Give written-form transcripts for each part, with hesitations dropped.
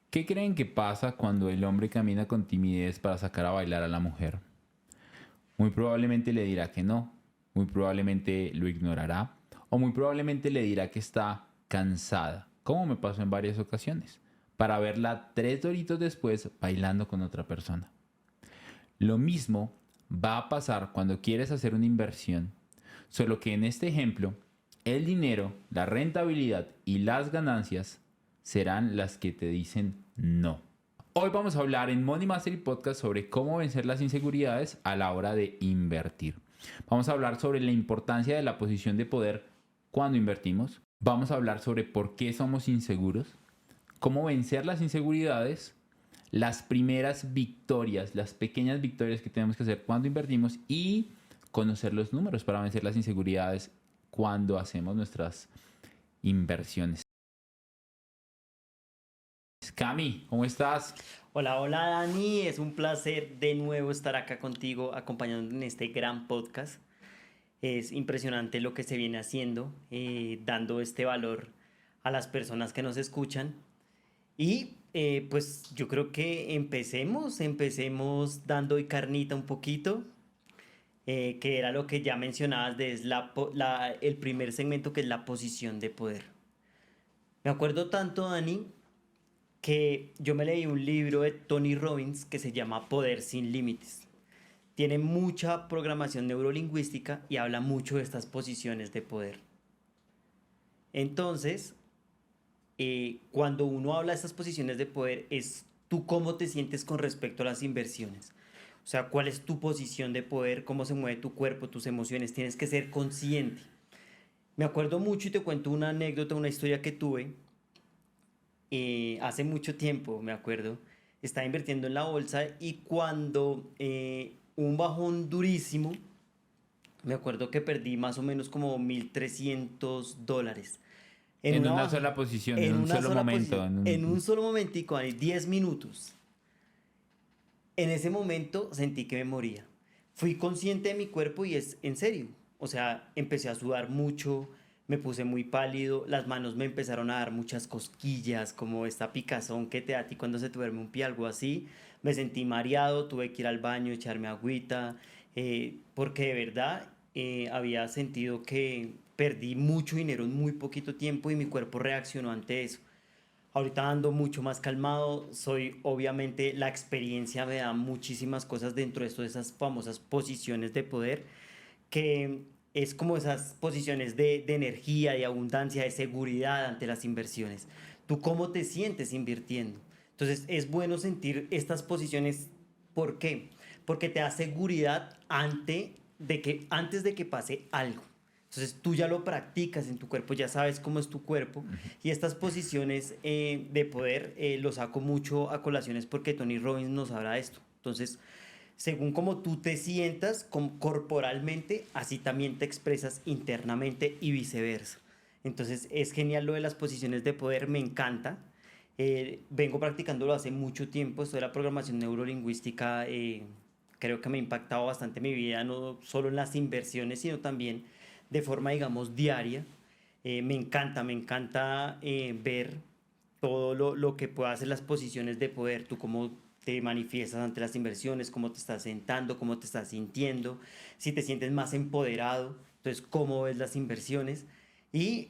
¿Qué creen que pasa cuando el hombre camina con timidez para sacar a bailar a la mujer? Muy probablemente le dirá que no, muy probablemente lo ignorará o muy probablemente le dirá que está cansada, como me pasó en varias ocasiones, para verla 3 doritos después bailando con otra persona. Lo mismo va a pasar cuando quieres hacer una inversión, solo que en este ejemplo, el dinero, la rentabilidad y las ganancias serán las que te dicen no. Hoy vamos a hablar en Money Mastery Podcast sobre cómo vencer las inseguridades a la hora de invertir. Vamos a hablar sobre la importancia de la posición de poder cuando invertimos. Vamos a hablar sobre por qué somos inseguros, cómo vencer las inseguridades, las primeras victorias, las pequeñas victorias que tenemos que hacer cuando invertimos y conocer los números para vencer las inseguridades cuando hacemos nuestras inversiones. Cami, ¿cómo estás? Hola, hola Dani, es un placer de nuevo estar acá contigo acompañándote en este gran podcast. Es impresionante lo que se viene haciendo, dando este valor a las personas que nos escuchan. Y pues yo creo que empecemos dando hoy carnita un poquito, que era lo que ya mencionabas de el primer segmento que es la posición de poder. Me acuerdo tanto, Dani, que yo me leí un libro de Tony Robbins que se llama Poder sin Límites. Tiene mucha programación neurolingüística y habla mucho de estas posiciones de poder. Entonces, cuando uno habla de estas posiciones de poder, es tú cómo te sientes con respecto a las inversiones. O sea, cuál es tu posición de poder, cómo se mueve tu cuerpo, tus emociones. Tienes que ser consciente. Me acuerdo mucho y te cuento una anécdota, una historia que tuve hace mucho tiempo, me acuerdo, estaba invirtiendo en la bolsa y cuando un bajón durísimo, me acuerdo que perdí más o menos como $1.300 en En una una baja, sola posición, en en un una solo sola momento. posición, en un solo momentico, en 10 minutos. En ese momento sentí que me moría. Fui consciente de mi cuerpo y es en serio. O sea, empecé a sudar mucho, me puse muy pálido, las manos me empezaron a dar muchas cosquillas, como esta picazón que te da a ti cuando se te duerme un pie, algo así. Me sentí mareado, tuve que ir al baño, echarme agüita, porque de verdad había sentido que perdí mucho dinero en muy poquito tiempo y mi cuerpo reaccionó ante eso. Ahorita ando mucho más calmado, soy obviamente la experiencia me da muchísimas cosas dentro de esto, de esas famosas posiciones de poder, que es como esas posiciones de energía, de abundancia, de seguridad ante las inversiones. ¿Tú cómo te sientes invirtiendo? Entonces es bueno sentir estas posiciones. ¿Por qué? Porque te da seguridad antes de que pase algo. Entonces tú ya lo practicas en tu cuerpo, ya sabes cómo es tu cuerpo. Y estas posiciones de poder lo saco mucho a colaciones porque Tony Robbins nos habla de esto. Entonces, según como tú te sientas corporalmente, así también te expresas internamente y viceversa. Entonces es genial lo de las posiciones de poder, me encanta. Vengo practicándolo hace mucho tiempo, esto de la programación neurolingüística creo que me ha impactado bastante mi vida, no solo en las inversiones, sino también de forma, digamos, diaria. Me encanta ver todo lo que pueda hacer las posiciones de poder, tú cómo te manifiestas ante las inversiones, cómo te estás sentando, cómo te estás sintiendo, si te sientes más empoderado, entonces cómo ves las inversiones. Y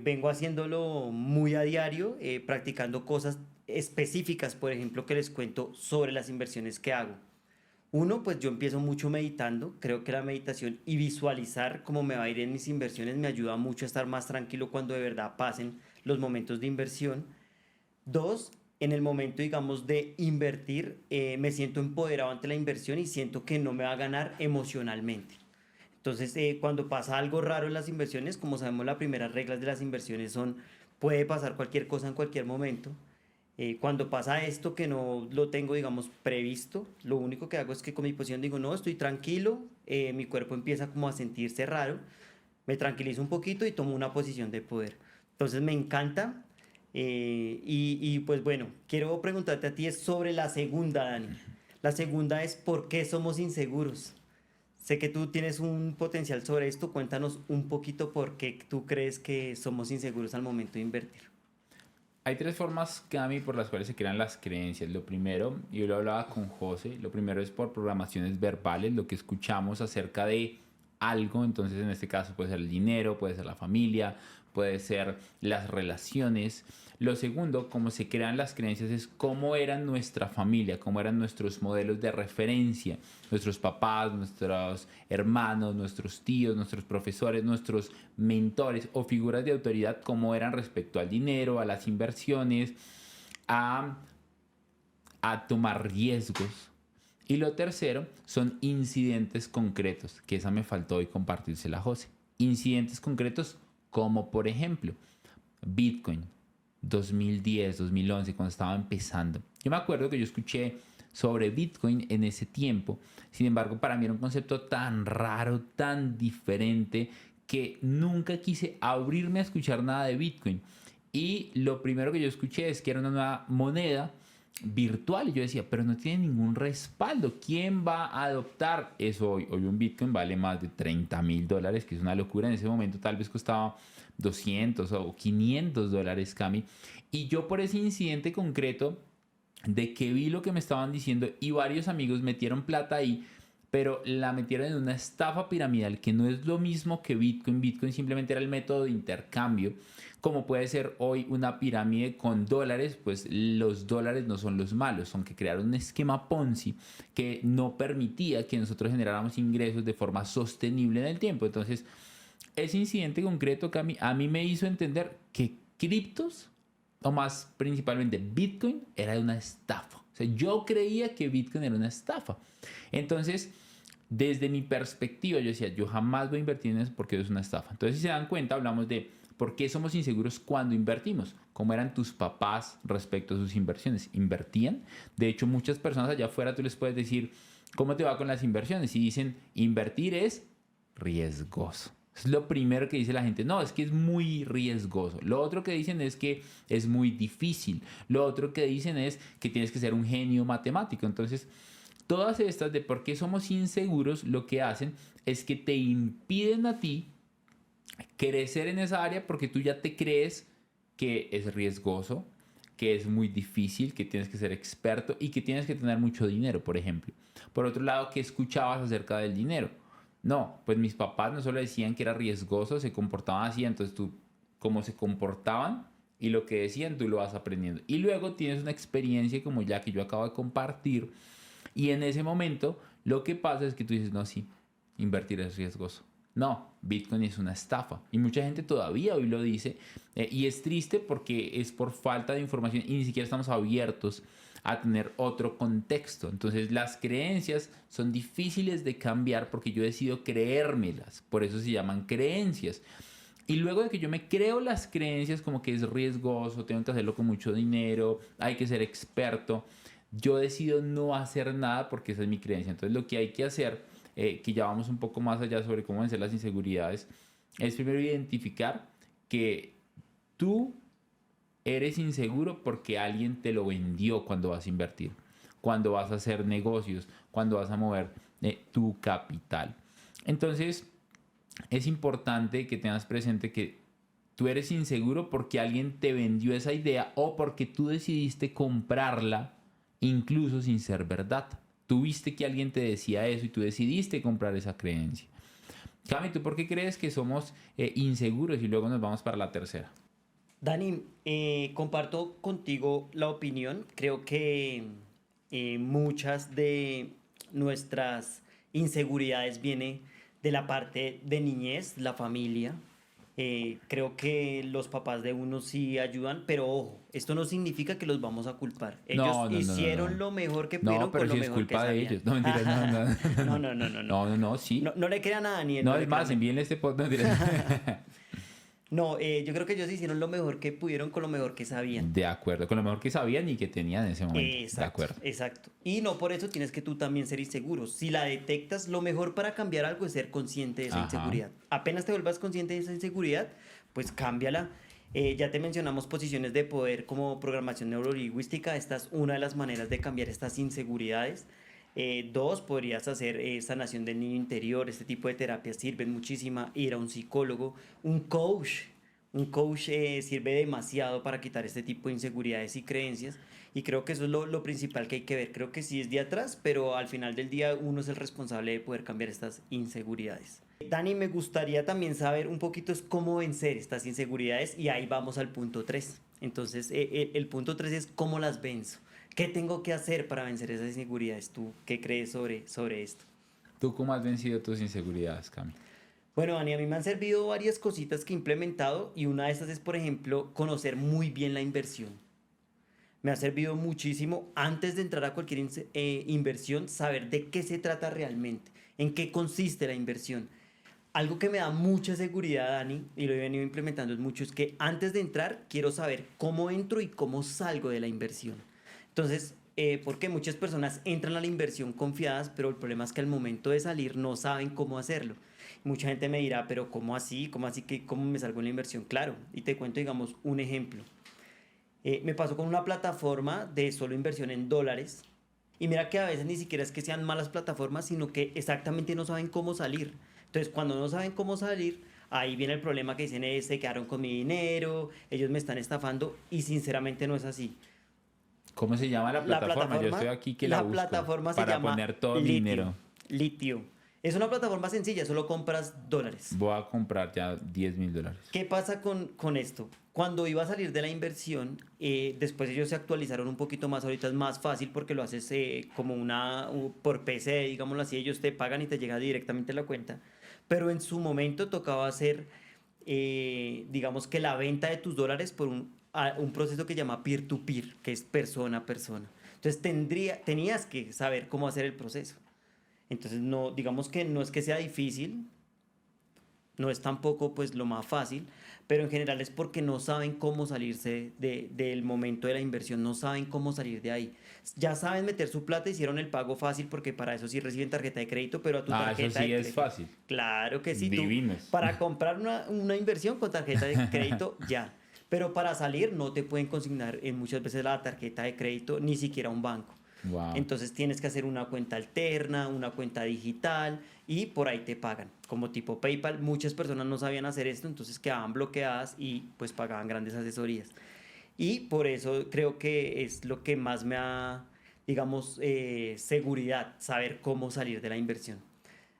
vengo haciéndolo muy a diario, practicando cosas específicas, por ejemplo, que les cuento sobre las inversiones que hago. Uno, pues yo empiezo mucho meditando, creo que la meditación y visualizar cómo me va a ir en mis inversiones me ayuda mucho a estar más tranquilo cuando de verdad pasen los momentos de inversión. Dos, en el momento, digamos, de invertir, me siento empoderado ante la inversión y siento que no me va a ganar emocionalmente. Entonces, cuando pasa algo raro en las inversiones, como sabemos, las primeras reglas de las inversiones son, puede pasar cualquier cosa en cualquier momento. Cuando pasa esto que no lo tengo, digamos, previsto, lo único que hago es que con mi posición digo, no, estoy tranquilo, mi cuerpo empieza como a sentirse raro, me tranquilizo un poquito y tomo una posición de poder. Entonces me encanta. Pues bueno, quiero preguntarte a ti es sobre la segunda, Dani. La segunda es ¿por qué somos inseguros? Sé que tú tienes un potencial sobre esto, cuéntanos un poquito por qué tú crees que somos inseguros al momento de invertir. Hay tres formas, Cami, por las cuales se crean las creencias. Lo primero, y yo lo hablaba con José, lo primero es por programaciones verbales, lo que escuchamos acerca de algo. Entonces, en este caso puede ser el dinero, puede ser la familia, puede ser las relaciones. Lo segundo, cómo se crean las creencias, es cómo era nuestra familia, cómo eran nuestros modelos de referencia, nuestros papás, nuestros hermanos, nuestros tíos, nuestros profesores, nuestros mentores o figuras de autoridad, cómo eran respecto al dinero, a las inversiones, a, a tomar riesgos. Y lo tercero son incidentes concretos, que esa me faltó hoy compartírsela a José. Incidentes concretos como por ejemplo Bitcoin 2010, 2011, cuando estaba empezando. Yo me acuerdo que yo escuché sobre Bitcoin en ese tiempo. Sin embargo, para mí era un concepto tan raro, tan diferente, que nunca quise abrirme a escuchar nada de Bitcoin. Y lo primero que yo escuché es que era una nueva moneda virtual. Y yo decía, pero no tiene ningún respaldo. ¿Quién va a adoptar eso hoy? Hoy un Bitcoin vale más de $30,000, que es una locura. En ese momento tal vez costaba 200 o $500, Cami. Y yo por ese incidente concreto de que vi lo que me estaban diciendo y varios amigos metieron plata ahí, pero la metieron en una estafa piramidal que no es lo mismo que Bitcoin. Bitcoin simplemente era el método de intercambio. Como puede ser hoy una pirámide con dólares, pues los dólares no son los malos, son que crearon un esquema Ponzi que no permitía que nosotros generáramos ingresos de forma sostenible en el tiempo. Entonces, ese incidente concreto que a mí me hizo entender que criptos, o más principalmente Bitcoin, era una estafa. O sea, yo creía que Bitcoin era una estafa. Entonces, desde mi perspectiva, yo decía, yo jamás voy a invertir en eso porque es una estafa. Entonces, si se dan cuenta, hablamos de por qué somos inseguros cuando invertimos. ¿Cómo eran tus papás respecto a sus inversiones? ¿Invertían? De hecho, muchas personas allá afuera tú les puedes decir, ¿cómo te va con las inversiones? Y dicen, invertir es riesgoso. Es lo primero que dice la gente. No, es que es muy riesgoso. Lo otro que dicen es que es muy difícil. Lo otro que dicen es que tienes que ser un genio matemático. Entonces, todas estas de por qué somos inseguros, lo que hacen es que te impiden a ti crecer en esa área porque tú ya te crees que es riesgoso, que es muy difícil, que tienes que ser experto y que tienes que tener mucho dinero, por ejemplo. Por otro lado, ¿qué escuchabas acerca del dinero? No, pues mis papás no solo decían que era riesgoso, se comportaban así, entonces tú, como se comportaban y lo que decían, tú lo vas aprendiendo. Y luego tienes una experiencia como ya que yo acabo de compartir y en ese momento lo que pasa es que tú dices, no, sí, invertir es riesgoso. No, Bitcoin es una estafa. Y mucha gente todavía hoy lo dice. Y es triste porque es por falta de información y ni siquiera estamos abiertos a tener otro contexto. Entonces las creencias son difíciles de cambiar porque yo decido creérmelas. Por eso se llaman creencias. Y luego de que yo me creo las creencias como que es riesgoso, tengo que hacerlo con mucho dinero, hay que ser experto, yo decido no hacer nada porque esa es mi creencia. Entonces lo que hay que hacer, que ya vamos un poco más allá sobre cómo vencer las inseguridades, es primero identificar que tú eres inseguro porque alguien te lo vendió cuando vas a invertir, cuando vas a hacer negocios, cuando vas a mover tu capital. Entonces, es importante que tengas presente que tú eres inseguro porque alguien te vendió esa idea o porque tú decidiste comprarla incluso sin ser verdad. Tú viste que alguien te decía eso y tú decidiste comprar esa creencia. Cami, ¿tú por qué crees que somos inseguros? Y luego nos vamos para la tercera. Dani, comparto contigo la opinión. Creo que muchas de nuestras inseguridades vienen de la parte de niñez, la familia. Creo que los papás de uno sí ayudan, pero ojo, esto no significa que los vamos a culpar. Ellos No, no, no, no, hicieron no. lo mejor que No, pudieron pero con lo sí es mejor que culpa de sabían. ellos. No, mentira, no, no, no, No, no. no, no, no, no. No, no, no, No, sí. no le crean a Daniel, No, no es le crean más, a... envíenle este podcast. No, mentira. No, yo creo que ellos hicieron lo mejor que pudieron con lo mejor que sabían. De acuerdo, con lo mejor que sabían y que tenían en ese momento. De Exacto, acuerdo. exacto. Y no por eso tienes que tú también ser inseguro. Si la detectas, lo mejor para cambiar algo es ser consciente de esa Ajá. inseguridad. Apenas te vuelvas consciente de esa inseguridad, pues cámbiala. Ya te mencionamos posiciones de poder como programación neurolingüística. Esta es una de las maneras de cambiar estas inseguridades. Dos, podrías hacer sanación del niño interior. Este tipo de terapias sirven muchísimo. Ir a un psicólogo, un coach. Un coach sirve demasiado para quitar este tipo de inseguridades y creencias. Y creo que eso es lo principal que hay que ver. Creo que sí es de atrás, pero al final del día uno es el responsable de poder cambiar estas inseguridades. Dani, me gustaría también saber un poquito es cómo vencer estas inseguridades y ahí vamos al punto 3. Entonces, el punto 3 es cómo las venzo. ¿Qué tengo que hacer para vencer esas inseguridades? ¿Tú qué crees sobre esto? ¿Tú cómo has vencido tus inseguridades, Cami? Bueno, Dani, a mí me han servido varias cositas que he implementado y una de estas es, por ejemplo, conocer muy bien la inversión. Me ha servido muchísimo antes de entrar a cualquier inversión, saber de qué se trata realmente, en qué consiste la inversión. Algo que me da mucha seguridad, Dani, y lo he venido implementando es mucho, es que antes de entrar quiero saber cómo entro y cómo salgo de la inversión. Entonces, porque muchas personas entran a la inversión confiadas, pero el problema es que al momento de salir no saben cómo hacerlo. Mucha gente me dirá, pero ¿cómo así? ¿Cómo así que cómo me salgo en la inversión? Claro, y te cuento, digamos, un ejemplo. Me pasó con una plataforma de solo inversión en dólares. Y mira que a veces ni siquiera es que sean malas plataformas, sino que exactamente no saben cómo salir. Entonces, cuando no saben cómo salir, ahí viene el problema que dicen, se quedaron con mi dinero, ellos me están estafando, y sinceramente no es así. ¿Cómo se llama la La plataforma? Yo estoy plataforma, aquí que la la busco plataforma se para llama poner todo mi Litio. dinero. Litio. Es una plataforma sencilla, solo compras dólares. Voy a comprar ya $10,000. ¿Qué pasa con esto? Cuando iba a salir de la inversión, después ellos se actualizaron un poquito más. Ahorita es más fácil porque lo haces como por PC, digámoslo así. Ellos te pagan y te llega directamente a la cuenta. Pero en su momento tocaba hacer, digamos que la venta de tus dólares por un proceso que se llama peer-to-peer, que es persona a persona. Entonces tenías que saber cómo hacer el proceso. Entonces, no, digamos que no es que sea difícil, no es tampoco pues lo más fácil, pero en general es porque no saben cómo salirse del momento de la inversión, no saben cómo salir de ahí. Ya saben meter su plata, hicieron el pago fácil porque para eso sí reciben tarjeta de crédito, pero a tu Ah, eso tarjeta sí de es crédito. fácil. Claro que sí, tú Divinos. para comprar una inversión con tarjeta de crédito ya, pero para salir no te pueden consignar en muchas veces la tarjeta de crédito, ni siquiera un banco. Wow. Entonces tienes que hacer una cuenta alterna, una cuenta digital y por ahí te pagan. Como tipo PayPal, muchas personas no sabían hacer esto, entonces quedaban bloqueadas y pues pagaban grandes asesorías. Y por eso creo que es lo que más me da, digamos, seguridad, saber cómo salir de la inversión.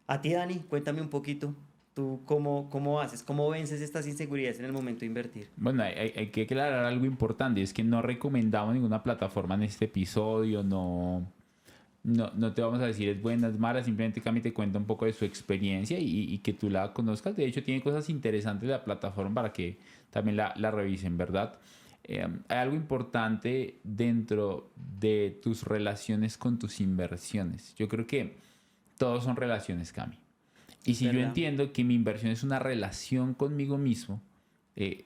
A ti, Dani, cuéntame un poquito. ¿Tú cómo haces? ¿Cómo vences estas inseguridades en el momento de invertir? Bueno, hay que aclarar algo importante, es que no recomendamos ninguna plataforma en este episodio, no te vamos a decir es buena, es mala, simplemente Cami te cuenta un poco de su experiencia y que tú la conozcas. De hecho, tiene cosas interesantes la plataforma para que también la revisen, ¿verdad? Hay algo importante dentro de tus relaciones con tus inversiones. Yo creo que todos son relaciones, Cami. Y Es si yo verdad. entiendo que mi inversión es una relación conmigo mismo,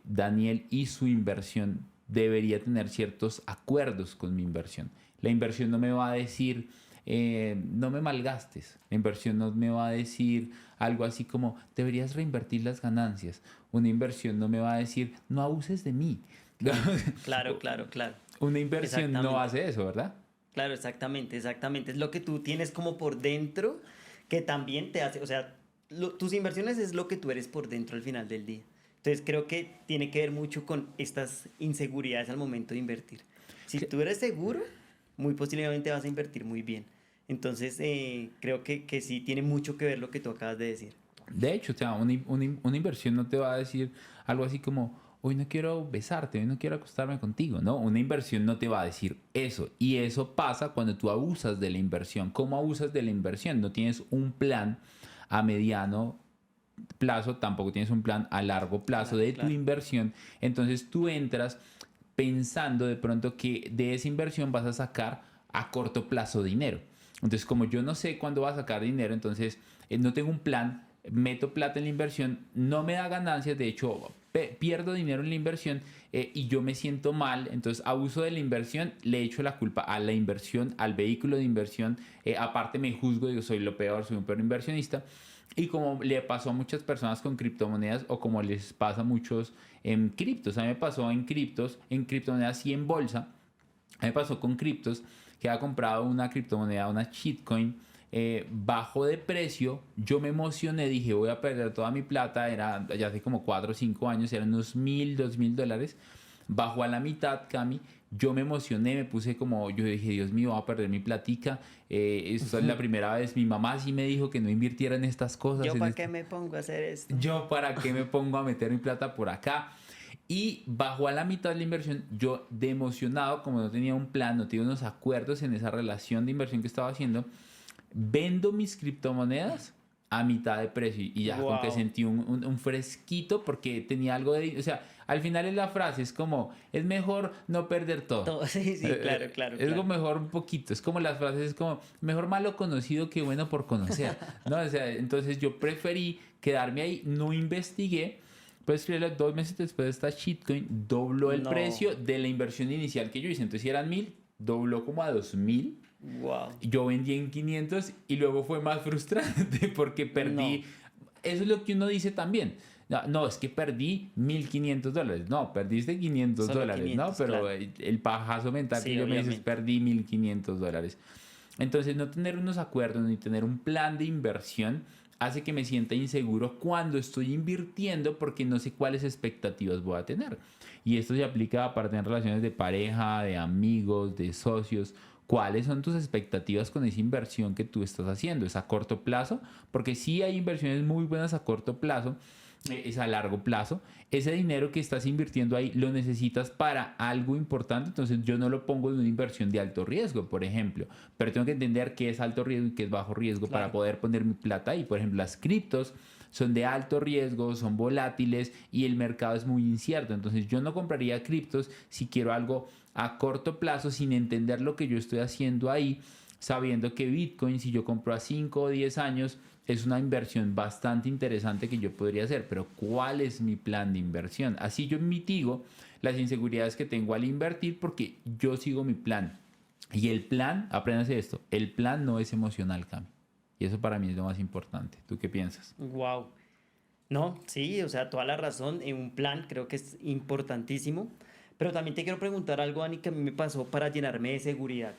Daniel y su inversión debería tener ciertos acuerdos con mi inversión. La inversión no me va a decir, no me malgastes. La inversión no me va a decir algo así como, deberías reinvertir las ganancias. Una inversión no me va a decir, no abuses de mí. Claro, claro, claro. Una inversión no Exactamente. hace eso, ¿verdad? Claro, exactamente, exactamente. Es lo que tú tienes como por dentro que también te hace, o sea, tus inversiones es lo que tú eres por dentro al final del día. Entonces creo que tiene que ver mucho con estas inseguridades al momento de invertir. Si Que- tú eres seguro, muy posiblemente vas a invertir muy bien. Entonces creo que sí tiene mucho que ver lo que tú acabas de decir. De hecho, o sea, una inversión no te va a decir algo así como, hoy no quiero besarte, hoy no quiero acostarme contigo, ¿no? Una inversión no te va a decir eso. Y eso pasa cuando tú abusas de la inversión. ¿Cómo abusas de la inversión? No tienes un plan a mediano plazo, tampoco tienes un plan a largo plazo Claro, de tu claro, inversión. Entonces tú entras pensando de pronto que de esa inversión vas a sacar a corto plazo dinero. Entonces, como yo no sé cuándo va a sacar dinero, entonces no tengo un plan, meto plata en la inversión, no me da ganancias, de hecho pierdo dinero en la inversión y yo me siento mal, entonces abuso de la inversión, le echo la culpa a la inversión, al vehículo de inversión, aparte me juzgo, digo, soy lo peor, soy un peor inversionista. Y como le pasó a muchas personas con criptomonedas o como les pasa a muchos en criptos, a mí me pasó en criptos, en criptomonedas y en bolsa, a mí me pasó con criptos que había comprado una criptomoneda, una shitcoin, bajó de precio, yo me emocioné, dije voy a perder toda mi plata, era ya hace como 4 o 5 años, eran unos 1.000, 2.000 dólares, bajó a la mitad, Cami, yo me emocioné, me puse como, yo dije, Dios mío, voy a perder mi platica, esto es la primera vez, mi mamá sí me dijo que no invirtiera en estas cosas, ¿Yo para qué me pongo a hacer esto? yo para qué me pongo a meter mi plata por acá. Y bajó a la mitad de la inversión, yo de emocionado, como no tenía un plan, no tenía unos acuerdos en esa relación de inversión que estaba haciendo, vendo mis criptomonedas a mitad de precio y ya como que Wow. sentí un fresquito porque tenía algo de... O sea, al final es la frase, es como, es mejor no perder todo. Todo, sí, sí, claro, claro, Es como claro. mejor un poquito, es como las frases, es como mejor malo conocido que bueno por conocer, ¿no? O sea, entonces yo preferí quedarme ahí, no investigué, pues que 2 meses después de esta shitcoin dobló el No, precio de la inversión inicial que yo hice, entonces si eran 1.000, dobló como a 2.000, wow. yo vendí en 500 y luego fue más frustrante porque No, perdí. Eso es lo que uno dice también. No, no, es que perdí 1.500 dólares. No, perdiste 500 solo dólares, ¿no? 500, Pero claro. el pajazo mental que Sí, yo me dices, obviamente. perdí 1.500 dólares. Entonces, no tener unos acuerdos ni tener un plan de inversión hace que me sienta inseguro cuando estoy invirtiendo porque no sé cuáles expectativas voy a tener. Y esto se aplica aparte en relaciones de pareja, de amigos, de socios. ¿Cuáles son tus expectativas con esa inversión que tú estás haciendo? ¿Es a corto plazo? Porque sí hay inversiones muy buenas a corto plazo, es a largo plazo. Ese dinero que estás invirtiendo ahí lo necesitas para algo importante, entonces yo no lo pongo en una inversión de alto riesgo, por ejemplo, pero tengo que entender qué es alto riesgo y qué es bajo riesgo para Claro. poder poner mi plata ahí. Por ejemplo, las criptos son de alto riesgo, son volátiles y el mercado es muy incierto, entonces yo no compraría criptos si quiero algo a corto plazo sin entender lo que yo estoy haciendo ahí, sabiendo que Bitcoin, si yo compro a 5 o 10 años, es una inversión bastante interesante que yo podría hacer, pero ¿cuál es mi plan de inversión? Así yo mitigo las inseguridades que tengo al invertir porque yo sigo mi plan. Y el plan, apréndase esto, el plan no es emocional, Cami. Y eso para mí es lo más importante. ¿Tú qué piensas? Wow. No, sí, o sea, toda la razón. En un plan creo que es importantísimo. Pero también te quiero preguntar algo, Ani, que a mí me pasó para llenarme de seguridad.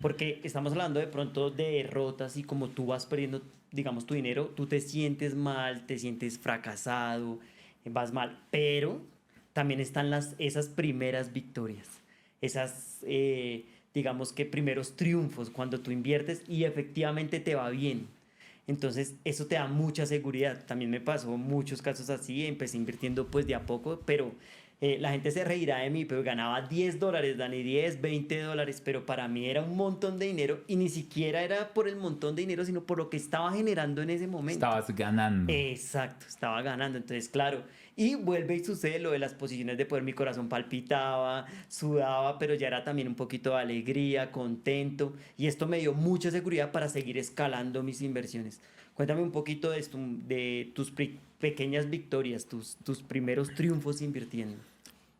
Porque estamos hablando de pronto de derrotas y como tú vas perdiendo, digamos, tu dinero, tú te sientes mal, te sientes fracasado, vas mal. Pero también están esas primeras victorias, esas, digamos que primeros triunfos cuando tú inviertes y efectivamente te va bien. Entonces, eso te da mucha seguridad. También me pasó muchos casos así. Empecé invirtiendo pues de a poco, pero la gente se reirá de mí, pero ganaba $10, Dani, 10, $20, pero para mí era un montón de dinero y ni siquiera era por el montón de dinero, sino por lo que estaba generando en ese momento. Estabas ganando. Exacto, estaba ganando. Entonces, claro, y vuelve y sucede lo de las posiciones de poder. Mi corazón palpitaba, sudaba, pero ya era también un poquito de alegría, contento. Y esto me dio mucha seguridad para seguir escalando mis inversiones. Cuéntame un poquito de esto, de tus pequeñas victorias, tus primeros triunfos invirtiendo.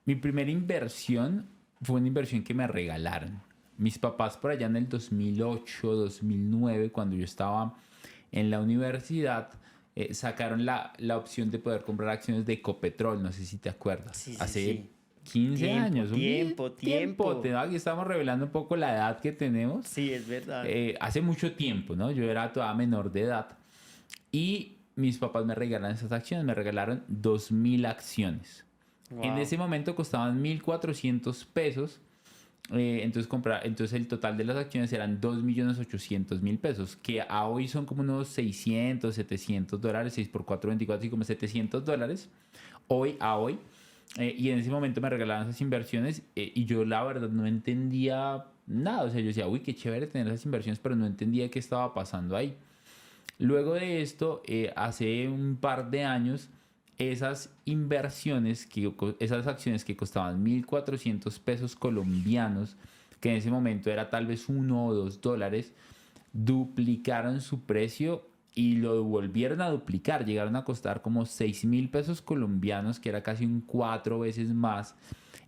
Mi primera inversión fue una inversión que me regalaron. Mis papás por allá en el 2008, 2009, cuando yo estaba en la universidad, sacaron la opción de poder comprar acciones de Ecopetrol, no sé si te acuerdas. Sí, sí, Hace sí. 15 Tiempo, años, tiempo, tiempo, tiempo. aquí estamos revelando un poco la edad que tenemos. Sí, es verdad. Hace mucho tiempo, ¿no? Yo era toda menor de edad y mis papás me regalaron esas acciones, me regalaron 2.000 acciones. En Wow. ese momento costaban 1.400 pesos. Entonces el total de las acciones eran 2.800.000 pesos, que a hoy son como unos 600, $700, 6 por 4, 24, y como $700, hoy a hoy. Y en ese momento me regalaban esas inversiones y yo la verdad no entendía nada. O sea, yo decía, uy, qué chévere tener esas inversiones, pero no entendía qué estaba pasando ahí. Luego de esto, hace un par de años, esas inversiones, esas acciones que costaban 1.400 pesos colombianos, que en ese momento era tal vez $1 o $2, duplicaron su precio y lo volvieron a duplicar. Llegaron a costar como 6.000 pesos colombianos, que era casi un 4 veces más.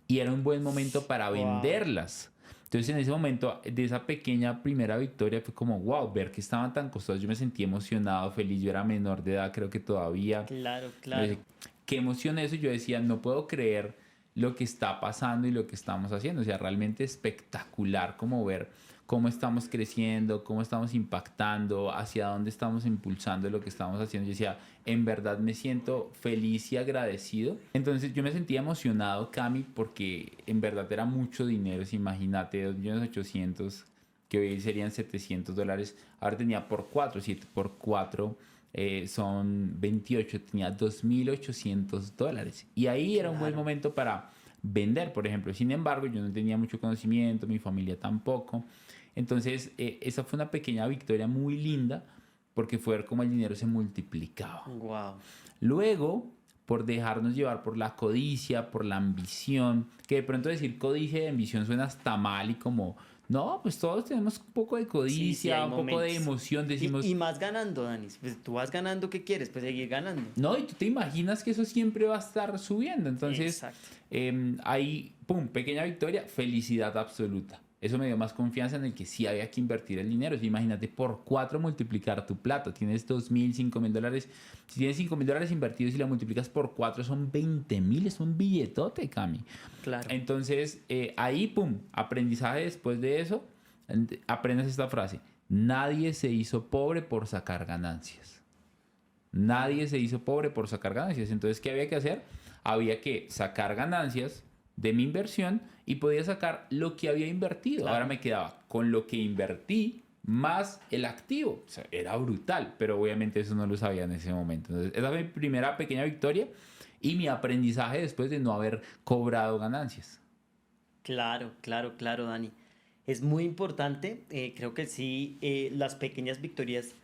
Y era un buen momento para Wow. venderlas. Entonces en ese momento de esa pequeña primera victoria fue como, wow, ver que estaban tan costosas. Yo me sentí emocionado, feliz. Yo era menor de edad, creo que todavía. Claro, Yo decía, claro. qué emoción eso. Yo decía, no puedo creer lo que está pasando y lo que estamos haciendo. O sea, realmente espectacular como ver cómo estamos creciendo, cómo estamos impactando, hacia dónde estamos impulsando lo que estamos haciendo. Yo decía, en verdad me siento feliz y agradecido. Entonces yo me sentía emocionado, Cami, porque en verdad era mucho dinero. Imagínate, 2.800.000, que hoy serían $700. Ahora tenía por 4, 7 por 4 son 28, tenía $2.800. Y ahí era un buen Claro. momento para vender, por ejemplo. Sin embargo, yo no tenía mucho conocimiento, mi familia tampoco. Entonces, esa fue una pequeña victoria muy linda porque fue ver cómo el dinero se multiplicaba. Wow. Luego, por dejarnos llevar por la codicia, por la ambición, que de pronto decir codicia y ambición suena hasta mal y como, no, pues todos tenemos un poco de Sí, sí, codicia, hay un poco de momentos. emoción, Y decimos, más ganando, Dani. Pues tú vas ganando, ¿qué quieres? Pues seguir ganando. no, y tú te imaginas que eso siempre va a estar subiendo. Entonces, Exacto. ahí, pum, pequeña victoria, felicidad absoluta. Eso me dio más confianza en el que sí había que invertir el dinero. Si imagínate por 4 multiplicar tu plata. Tienes 2.000, $5.000. Si tienes $5.000 invertidos y la multiplicas por 4 son 20.000. Es un billetote, Cami. Claro. Entonces, ahí, pum, aprendizaje después de eso. Aprendes esta frase. Nadie se hizo pobre por sacar ganancias. Nadie se hizo pobre por sacar ganancias. Entonces, ¿qué había que hacer? Había que sacar ganancias de mi inversión y podía sacar lo que había invertido. Ahora Claro. me quedaba con lo que invertí más el activo. O sea, era brutal, pero obviamente eso no lo sabía en ese momento. Entonces, esa fue mi primera pequeña victoria y mi aprendizaje después de no haber cobrado ganancias. Claro, claro, claro, Dani. Es muy importante, creo que sí, las pequeñas victorias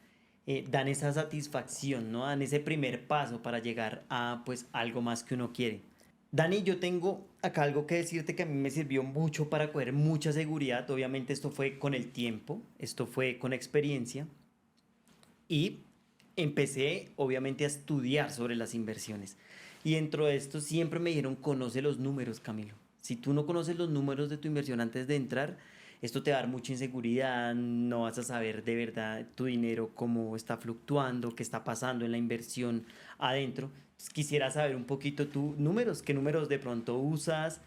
dan esa satisfacción, ¿no? Dan ese primer paso para llegar a pues algo más que uno quiere. Dani, yo tengo acá algo que decirte que a mí me sirvió mucho para coger mucha seguridad. Obviamente esto fue con el tiempo, esto fue con experiencia y empecé obviamente a estudiar sobre las inversiones. Y dentro de esto siempre me dijeron, conoce los números, Camilo. Si tú no conoces los números de tu inversión antes de entrar, esto te va a dar mucha inseguridad, no vas a saber de verdad tu dinero, cómo está fluctuando, qué está pasando en la inversión adentro. Pues quisiera saber un poquito tú, números, qué números de pronto usas,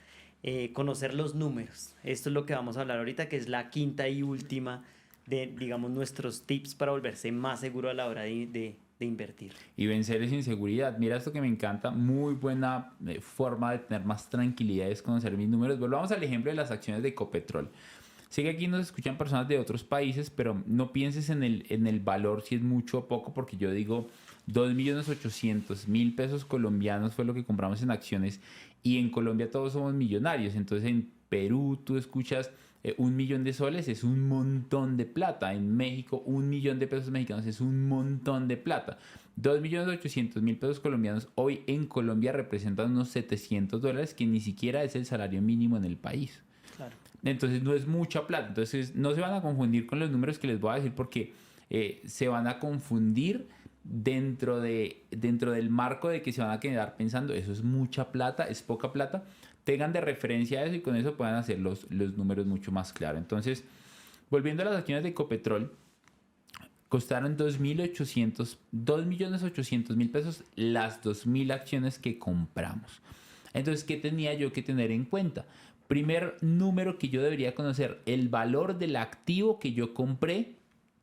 conocer los números. Esto es lo que vamos a hablar ahorita, que es la quinta y última de, digamos, nuestros tips para volverse más seguro a la hora de invertir. Y vencer esa inseguridad. Mira esto que me encanta, muy buena forma de tener más tranquilidad es conocer mis números. Volvamos al ejemplo de las acciones de Ecopetrol. Sé que aquí nos escuchan personas de otros países, pero no pienses en el valor si es mucho o poco, porque yo digo 2.800.000 pesos colombianos fue lo que compramos en acciones y en Colombia todos somos millonarios. Entonces en Perú tú escuchas 1.000.000 de soles es un montón de plata. En México 1.000.000 de pesos mexicanos es un montón de plata. 2.800.000 pesos colombianos hoy en Colombia representan unos $700 que ni siquiera es el salario mínimo en el país. Claro. Entonces no es mucha plata. Entonces no se van a confundir con los números que les voy a decir porque se van a confundir dentro del marco de que se van a quedar pensando, eso es mucha plata, es poca plata. Tengan de referencia eso y con eso puedan hacer los números mucho más claros. Entonces, volviendo a las acciones de Ecopetrol, costaron 2.800.000 pesos las 2.000 acciones que compramos. Entonces, ¿qué tenía yo que tener en cuenta? Primer número que yo debería conocer, el valor del activo que yo compré,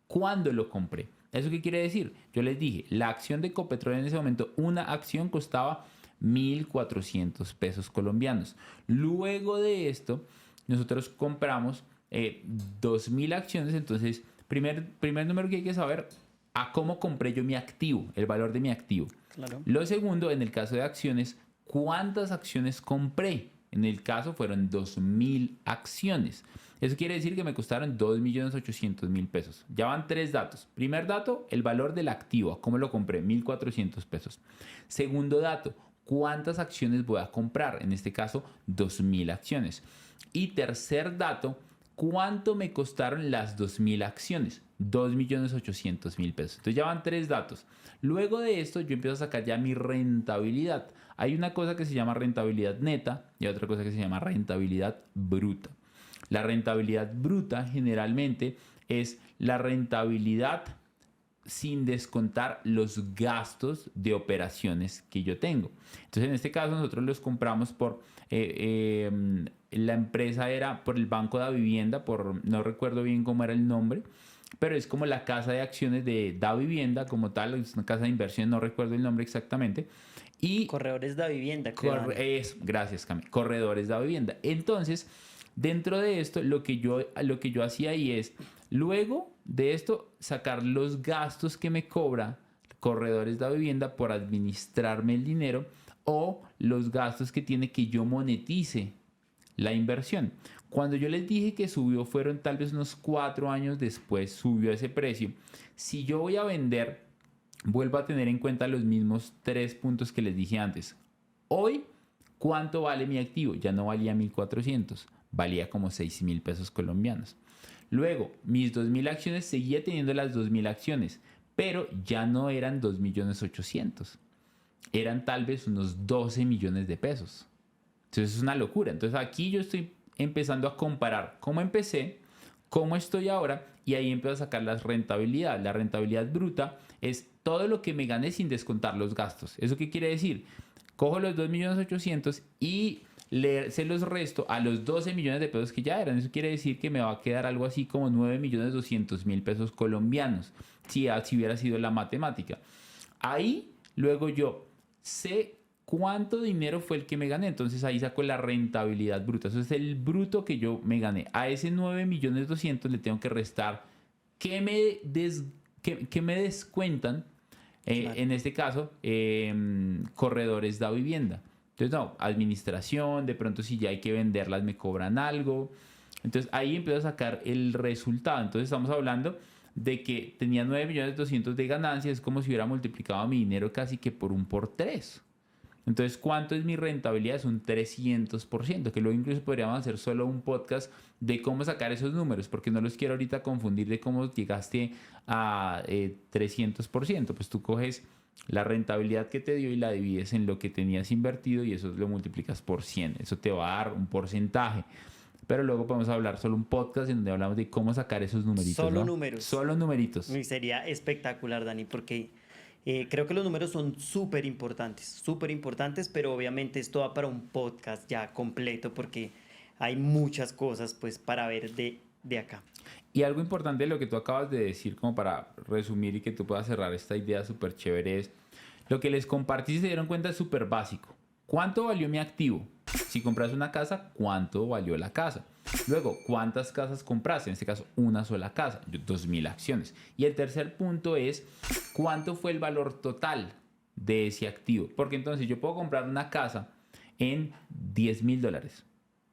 cuándo lo compré. ¿Eso qué quiere decir? Yo les dije, la acción de Ecopetrol en ese momento, una acción costaba 1.400 pesos colombianos. Luego de esto, nosotros compramos 2.000 acciones. Entonces, primer número que hay que saber, a cómo compré yo mi activo, el valor de mi activo. Claro. Lo segundo, en el caso de acciones, ¿cuántas acciones compré? En el caso fueron 2.000 acciones. Eso quiere decir que me costaron 2.800.000 pesos. Ya van tres datos. Primer dato, el valor del activo. ¿Cómo lo compré? 1.400 pesos. Segundo dato, ¿cuántas acciones voy a comprar? En este caso, 2.000 acciones. Y tercer dato, ¿cuánto me costaron las 2.000 acciones? 2.800.000 pesos. Entonces ya van tres datos. Luego de esto yo empiezo a sacar ya mi rentabilidad. Hay una cosa que se llama rentabilidad neta y otra cosa que se llama rentabilidad bruta. La rentabilidad bruta generalmente es la rentabilidad sin descontar los gastos de operaciones que yo tengo. Entonces, en este caso, nosotros los compramos por la empresa era por el Banco de Vivienda, no recuerdo bien cómo era el nombre, pero es como la casa de acciones de Da Vivienda como tal, es una casa de inversión, no recuerdo el nombre exactamente. Y Corredores de vivienda, creo. gracias, Cami, corredores de vivienda. Entonces, dentro de esto, lo que yo hacía ahí es, luego de esto, sacar los gastos que me cobra corredores de vivienda por administrarme el dinero o los gastos que tiene que yo monetice la inversión. Cuando yo les dije que subió, fueron tal vez unos 4 años después, subió ese precio. Si yo voy a vender, vuelvo a tener en cuenta los mismos 3 puntos que les dije antes. Hoy, ¿cuánto vale mi activo? Ya no valía 1.400, valía como 6.000 pesos colombianos. Luego, mis 2.000 acciones, seguía teniendo las 2.000 acciones, pero ya no eran 2.800.000. Eran tal vez unos 12 millones de pesos. Entonces es una locura. Entonces aquí yo estoy empezando a comparar cómo empecé, cómo estoy ahora y ahí empiezo a sacar la rentabilidad. La rentabilidad bruta es todo lo que me gané sin descontar los gastos. ¿Eso qué quiere decir? Cojo los 2.800.000 y se los resto a los 12 millones de pesos que ya eran. Eso quiere decir que me va a quedar algo así como 9.200.000 pesos colombianos, si hubiera sido la matemática. Ahí luego yo sé cuánto dinero fue el que me gané. Entonces ahí saco la rentabilidad bruta. Eso es el bruto que yo me gané. A ese 9.200.000 le tengo que restar qué me descuentan. Claro. En este caso, corredores de vivienda. Entonces, no, administración, de pronto si ya hay que venderlas me cobran algo. Entonces ahí empiezo a sacar el resultado. Entonces estamos hablando de que tenía 9.200.000 de ganancias, es como si hubiera multiplicado mi dinero casi que por 3. Entonces, ¿cuánto es mi rentabilidad? Es un 300%, que luego incluso podríamos hacer solo un podcast de cómo sacar esos números, porque no los quiero ahorita confundir de cómo llegaste a 300%. Pues tú coges la rentabilidad que te dio y la divides en lo que tenías invertido y eso lo multiplicas por 100. Eso te va a dar un porcentaje. Pero luego podemos hablar solo un podcast en donde hablamos de cómo sacar esos numeritos. Solo ¿no? números. Solo numeritos. Y sería espectacular, Dani, porque creo que los números son súper importantes, pero obviamente esto va para un podcast ya completo porque hay muchas cosas pues para ver de acá. Y algo importante de lo que tú acabas de decir, como para resumir y que tú puedas cerrar esta idea súper chévere, es lo que les compartí, si se dieron cuenta, es súper básico. ¿Cuánto valió mi activo? Si compras una casa, ¿cuánto valió la casa? Luego, ¿cuántas casas compraste? En este caso, una sola casa, 2.000 acciones. Y el tercer punto es, ¿cuánto fue el valor total de ese activo? Porque entonces yo puedo comprar una casa en $10.000.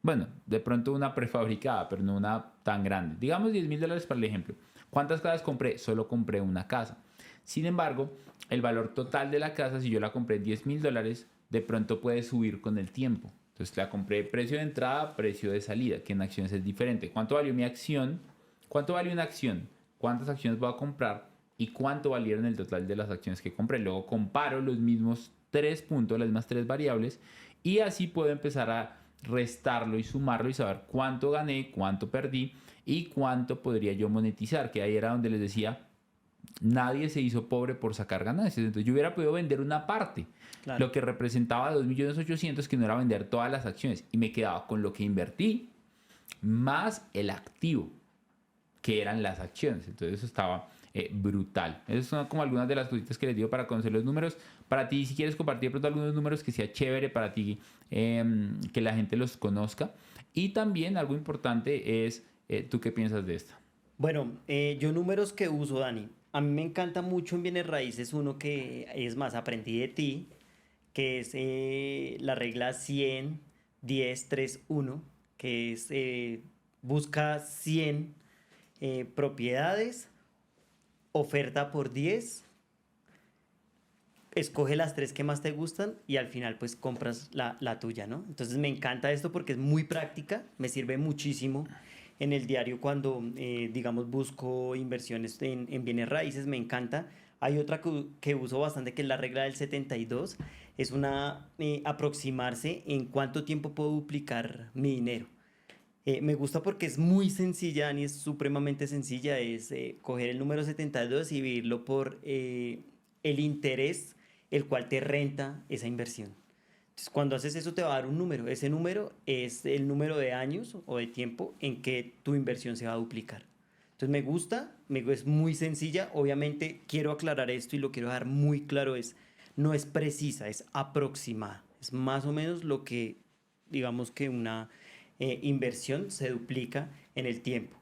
Bueno, de pronto una prefabricada, pero no una tan grande. Digamos $10.000 para el ejemplo. ¿Cuántas casas compré? Solo compré una casa. Sin embargo, el valor total de la casa, si yo la compré en $10.000, de pronto puede subir con el tiempo. Entonces la compré precio de entrada, precio de salida, que en acciones es diferente. ¿Cuánto valió mi acción? ¿Cuánto vale una acción? ¿Cuántas acciones voy a comprar? ¿Y cuánto valieron el total de las acciones que compré? Luego comparo los mismos 3 puntos, las mismas 3 variables, y así puedo empezar a restarlo y sumarlo y saber cuánto gané, cuánto perdí y cuánto podría yo monetizar, que ahí era donde les decía, nadie se hizo pobre por sacar ganancias. Entonces yo hubiera podido vender una parte, claro, lo que representaba 2.800.000, que no era vender todas las acciones, y me quedaba con lo que invertí más el activo, que eran las acciones. Entonces eso estaba brutal. Esas son como algunas de las cositas que les digo para conocer los números. Para ti, si quieres compartir pronto algunos números que sea chévere para ti, que la gente los conozca. Y también algo importante es, ¿tú qué piensas de esto? Bueno, yo números que uso, Dani. A mí me encanta mucho en bienes raíces uno que es más, aprendí de ti, que es la regla 100, 10, 3, 1, que es busca 100 propiedades, oferta por 10, escoge las 3 que más te gustan y al final pues compras la tuya, ¿no? Entonces me encanta esto porque es muy práctica, me sirve muchísimo en el diario cuando, digamos, busco inversiones en bienes raíces, me encanta. Hay otra que uso bastante, que es la regla del 72. Es una aproximarse en cuánto tiempo puedo duplicar mi dinero. Me gusta porque es muy sencilla, Dani, es supremamente sencilla. Es coger el número 72 y dividirlo por el interés el cual te renta esa inversión. Entonces, cuando haces eso te va a dar un número. Ese número es el número de años o de tiempo en que tu inversión se va a duplicar. Entonces me gusta, es muy sencilla. Obviamente quiero aclarar esto y lo quiero dejar muy claro, no es precisa, es aproximada. Es más o menos lo que, digamos que una inversión se duplica en el tiempo.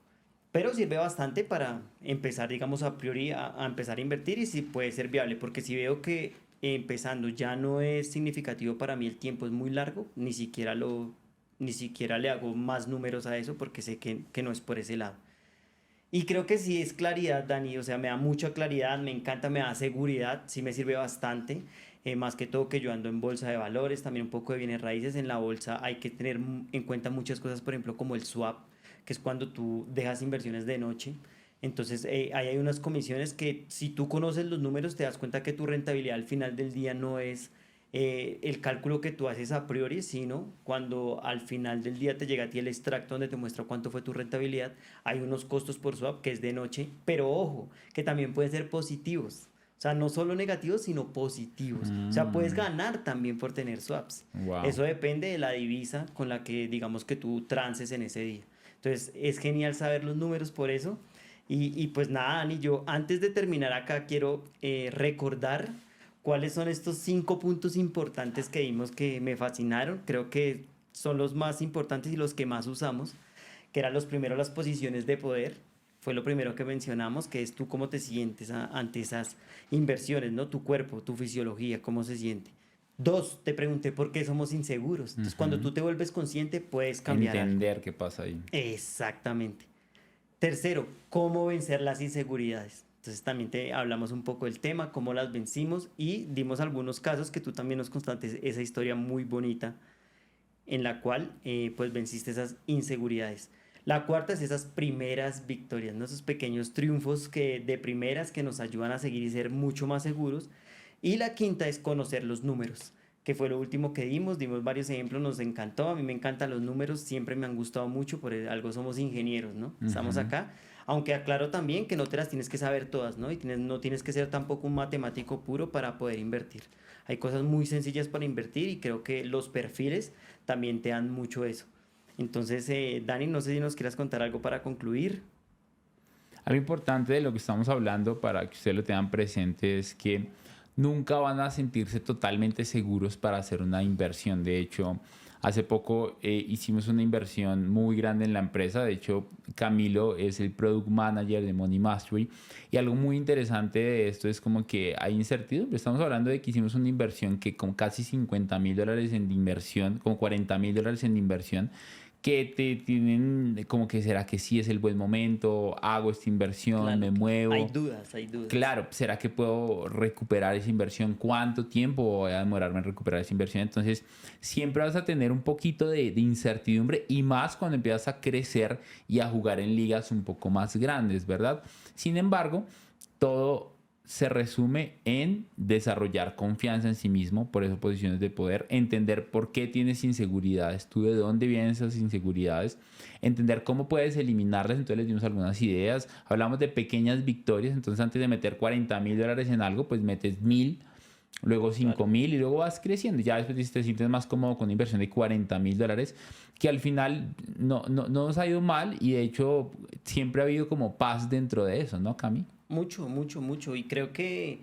Pero sirve bastante para empezar, digamos, a priori a empezar a invertir y si puede ser viable, porque si veo que empezando ya no es significativo para mí, el tiempo es muy largo, ni siquiera le hago más números a eso porque sé que no es por ese lado. Y creo que sí es claridad, Dani, o sea, me da mucha claridad, me encanta, me da seguridad, sí me sirve bastante, más que todo que yo ando en bolsa de valores, también un poco de bienes raíces. En la bolsa hay que tener en cuenta muchas cosas, por ejemplo, como el swap, que es cuando tú dejas inversiones de noche. Entonces, ahí hay unas comisiones que si tú conoces los números, te das cuenta que tu rentabilidad al final del día no es el cálculo que tú haces a priori, sino cuando al final del día te llega a ti el extracto donde te muestra cuánto fue tu rentabilidad, hay unos costos por swap que es de noche, pero ojo, que también pueden ser positivos. O sea, no solo negativos, sino positivos. O sea, puedes ganar también por tener swaps. Wow. Eso depende de la divisa con la que digamos que tú transes en ese día. Entonces, es genial saber los números por eso. Y pues nada, Dani, yo antes de terminar acá quiero recordar cuáles son estos 5 puntos importantes que vimos que me fascinaron. Creo que son los más importantes y los que más usamos, que eran los primeros, las posiciones de poder. Fue lo primero que mencionamos, que es tú cómo te sientes ante esas inversiones, ¿no? Tu cuerpo, tu fisiología, cómo se siente. Dos, te pregunté por qué somos inseguros. Entonces, cuando Ujú. tú te vuelves consciente, puedes cambiar algo. Entender qué pasa ahí. Exactamente. Tercero, cómo vencer las inseguridades. Entonces también te hablamos un poco del tema, cómo las vencimos y dimos algunos casos que tú también nos contaste esa historia muy bonita en la cual pues venciste esas inseguridades. La cuarta es esas primeras victorias, ¿no? Esos pequeños triunfos que de primeras que nos ayudan a seguir y ser mucho más seguros. Y la quinta es conocer los números, que fue lo último que dimos varios ejemplos, nos encantó, a mí me encantan los números, siempre me han gustado mucho, por algo somos ingenieros, ¿no? Estamos Ujú. acá, aunque aclaro también que no te las tienes que saber todas, ¿no? Y no tienes que ser tampoco un matemático puro para poder invertir. Hay cosas muy sencillas para invertir y creo que los perfiles también te dan mucho eso. Entonces, Dani, no sé si nos quieras contar algo para concluir. Algo importante de lo que estamos hablando para que ustedes lo tengan presente es que nunca van a sentirse totalmente seguros para hacer una inversión. De hecho, hace poco hicimos una inversión muy grande en la empresa. De hecho, Camilo es el Product Manager de Money Mastery. Y algo muy interesante de esto es como que hay incertidumbre. Estamos hablando de que hicimos una inversión que con casi $50,000 en inversión, con $40,000 en inversión, que te tienen como que será que sí es el buen momento, hago esta inversión, me Claro, hay muevo. dudas, hay dudas. Claro, ¿será que puedo recuperar esa inversión? ¿Cuánto tiempo voy a demorarme en recuperar esa inversión? Entonces, siempre vas a tener un poquito de incertidumbre y más cuando empiezas a crecer y a jugar en ligas un poco más grandes, ¿verdad? Sin embargo, todo se resume en desarrollar confianza en sí mismo, por eso posiciones de poder, entender por qué tienes inseguridades, tú de dónde vienen esas inseguridades, entender cómo puedes eliminarlas. Entonces les dimos algunas ideas, hablamos de pequeñas victorias. Entonces antes de meter $40,000 en algo, pues metes 1,000, luego Claro. 5,000 y luego vas creciendo. Ya después te sientes más cómodo con una inversión de $40,000, que al final no nos ha ido mal y de hecho siempre ha habido como paz dentro de eso, ¿no, Cami? Mucho, mucho, mucho. Y creo que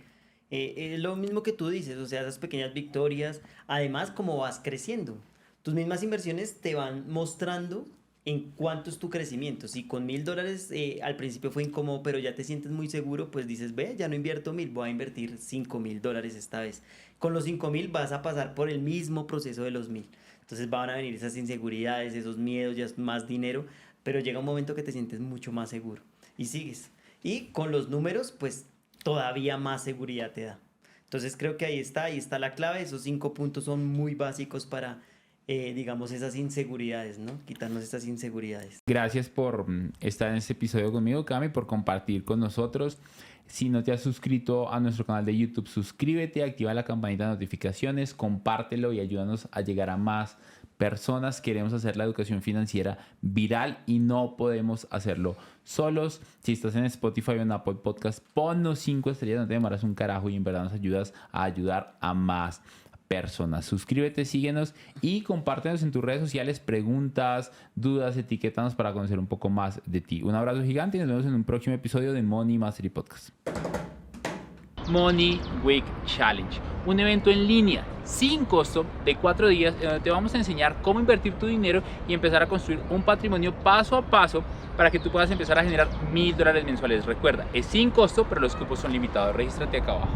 es lo mismo que tú dices, o sea, esas pequeñas victorias, además como vas creciendo, tus mismas inversiones te van mostrando en cuánto es tu crecimiento. Si con $1,000 al principio fue incómodo, pero ya te sientes muy seguro, pues dices, ve, ya no invierto 1,000, voy a invertir $5,000 esta vez. Con los 5,000 vas a pasar por el mismo proceso de los 1,000. Entonces van a venir esas inseguridades, esos miedos, ya es más dinero, pero llega un momento que te sientes mucho más seguro y sigues. Y con los números, pues todavía más seguridad te da. Entonces creo que ahí está la clave. Esos 5 puntos son muy básicos para, digamos, esas inseguridades, ¿no? Quitarnos esas inseguridades. Gracias por estar en este episodio conmigo, Cami, por compartir con nosotros. Si no te has suscrito a nuestro canal de YouTube, suscríbete, activa la campanita de notificaciones, compártelo y ayúdanos a llegar a más personas queremos hacer la educación financiera viral y no podemos hacerlo solos. Si estás en Spotify o en Apple Podcast, ponnos 5 estrellas, no te demoras un carajo y en verdad nos ayudas a ayudar a más personas. Suscríbete, síguenos y compártenos en tus redes sociales preguntas, dudas, etiquétanos para conocer un poco más de ti. Un abrazo gigante y nos vemos en un próximo episodio de Money Mastery Podcast. Money Week Challenge, un evento en línea sin costo de 4 días en donde te vamos a enseñar cómo invertir tu dinero y empezar a construir un patrimonio paso a paso para que tú puedas empezar a generar $1000 mensuales. Recuerda, es sin costo, pero los cupos son limitados. Regístrate acá abajo.